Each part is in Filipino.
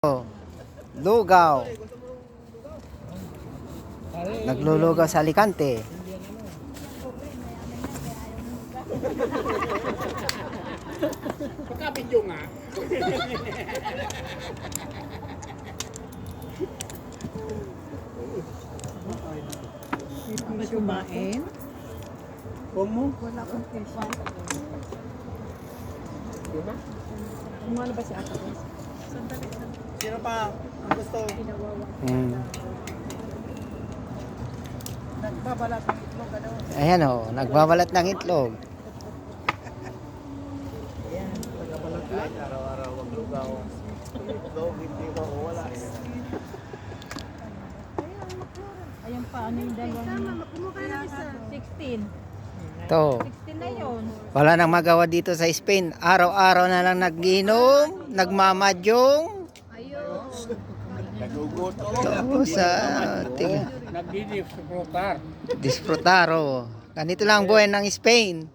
Lugaw. Naglulugaw sa Alicante. Pagkabidyo nga. Mas kumain? Kumo? Wala akong fish. Diba? Kumano ba si Ate? Sandali. Sino pa ang gusto? Pinawawa. Nagbabalat ng itlog ano? Ayan o, nagbabalat ng itlog. Ayan. Kahit araw-araw maglugaw. Itlog, hindi ko wala. Ayan pa, ano yung dalawang? 16. Ito. 16 na yun. Wala nang magawa dito sa Spain. Araw-araw na lang nagiinom, nagmamadyong. Nagugot. Ito sa Nagdi-disfrutar. Disfrutaro. Ganito lang ang buhay ng Spain.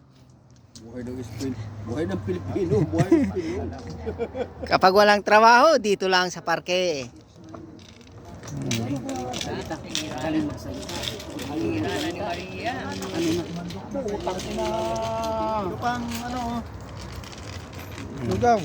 Buhay ng Spain. Buhay ng Pilipino. Buhay ng Pilipino. Kapag walang trabaho, dito lang sa parke. Utang na. Ano pang ano? Lugaw.